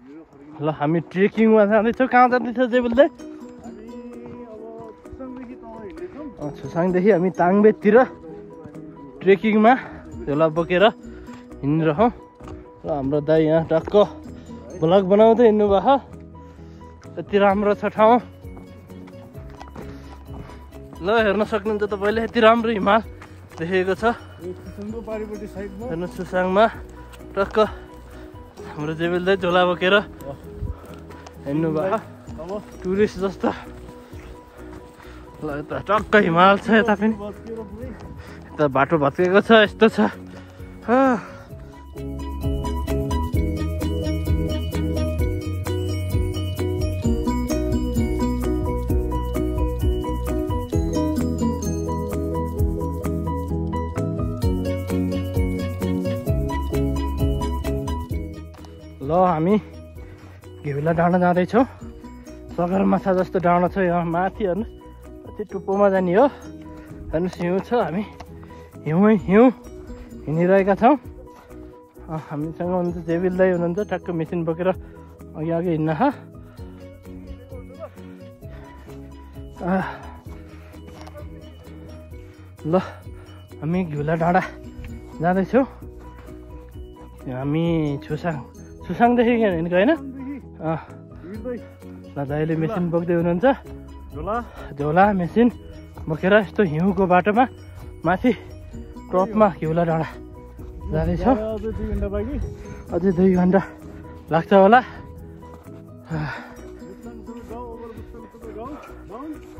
ल हामी ट्रेकिङमा जाँदैछौँ। कहाँ जाँदैछ जेबुल दाइ? छुसाङदेखि हामी ताङबेततिर ट्रेकिङमा झोला बोकेर हिँडिरहौँ। र हाम्रो दाइ यहाँ टक्क भ्लग बनाउँदै हिँड्नु भएको। यति राम्रो छ ठाउँ। ल हेर्न सक्नुहुन्छ तपाईँले यति राम्रो हिमाल देखेको छ। हेर्नु छुसाङमा टक्क हाम्रो जेबेल दाइ झोला बोकेर हिँड्नु भएको टुरिस्ट जस्तो। ल यता टक्क हिमाल छ, यता पनि यता बाटो भत्केको छ, यस्तो छ। ल हामी घिउला डाँडा जाँदैछौँ। सगरमाथा जस्तो डाँडा छ यहाँ माथि। हेर्नु कति टुप्पोमा जाने हो। हेर्नुहोस् हिउँ छ, हामी हिउँ हिँडिरहेका छौँ। हामीसँग हुनुहुन्छ जेबिल दाइ हुनुहुन्छ, ठ्याक्क मेसिन बोकेर अघि अघि हिँड्न। ल हामी घिउला डाँडा जाँदैछौँ। हामी छुसाङदेखि हिँडेको होइन। ल दाइले मेसिन बोक्दै हुनुहुन्छ, झोला मेसिन बोकेर यस्तो हिउँको बाटोमा माथि टपमा घिउला डाँडा जाँदैछौँ। अझै 2 घन्टा लाग्छ होला।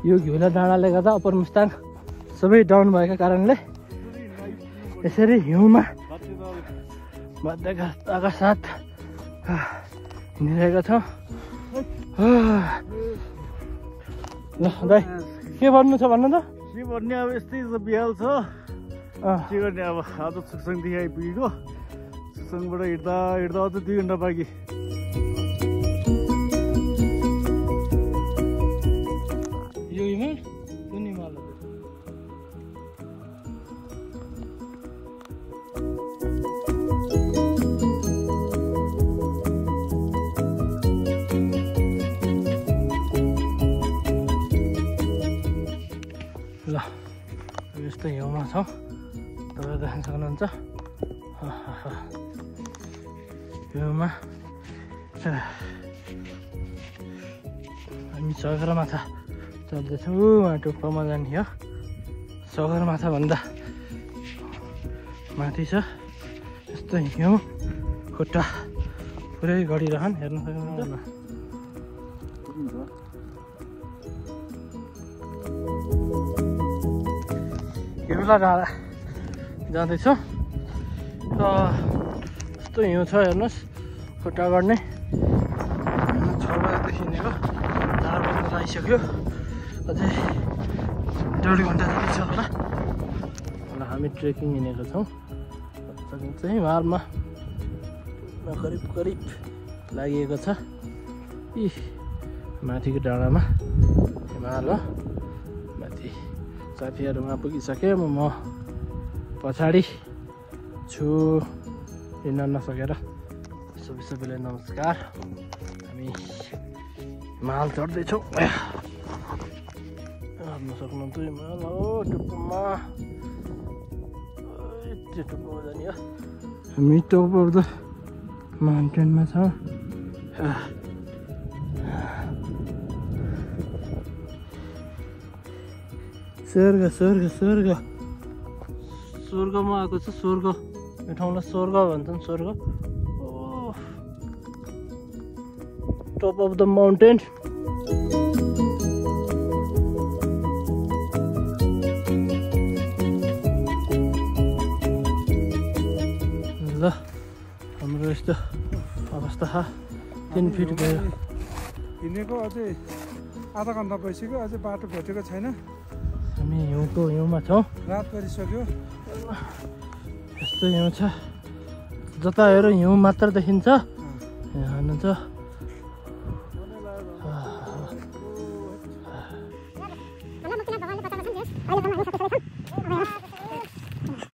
यो घिउला डाँडाले गर्दा अप्पर मुस्ताङ सबै डाउन भएका कारणले यसरी हिउँमा मध्यका साथ हिँडिरहेका छौँ। ल दाइ के भन्नु छ भन्नु त? के भन्ने अब यस्तै बिहाल छ। के गर्ने अब आज छुसाङदेखि आइपुगेको। छुसाङबाट हिँड्दा अझ 2 घन्टा बाँकी। यो हिमाल कुन हिमाल हो? ल यस्तो हिउँमा छौँ, तपाईँ देख्न सक्नुहुन्छ। हिउँमा हामी सगरमाथा चल्दैछौँ। उहाँ टुप्पोमा जाने हो। सगरमाथा भन्दा माथि छ। यस्तो हिउँ खुट्टा पुरै गडिरहन्, हेर्न सक्नुहुन्छ। घिउला डाँडा जाँदैछौँ। यस्तो हिउँ छ, हेर्नुहोस् खुट्टा गर्ने। 6 बजेदेखि हिँडेको 4 बज्न लागिसक्यो। अझै 1.5 घन्टा जति छ होला। ल हामी ट्रेकिङ हिँडेको छौँ। चाहिँ हिमालमा करिब लागिएको छ। माथिको डाँडामा हिमाल हो। माथि साथीहरू वहाँ पुगिसक्यो। म पछाडि छु, हिँड्न नसकेर। सबैलाई नमस्कार। हामी हिमाल चढ्दैछौँ। हेर्न सक्नुहुन्छ हिमाल हो टुप्पोमा। टुप्पोमा जाने हो। हामी टप अफ द माउन्टेनमा छौँ। स्वर्गमा आएको छ। स्वर्ग यो ठाउँलाई स्वर्ग भन्छन्। स्वर्ग टप अफ द माउन्टेन। ल हाम्रो यस्तो अवस्था 3 फिट गयो। हिँडेको अझै आधा घन्टा भइसक्यो, अझै बाटो भेटेको छैन। हामी हिउँमा छौँ। रात परिसक्यो। यस्तो हिउँ छ, जता हेर हिउँ मात्र देखिन्छ। यहाँ हुनुहुन्छ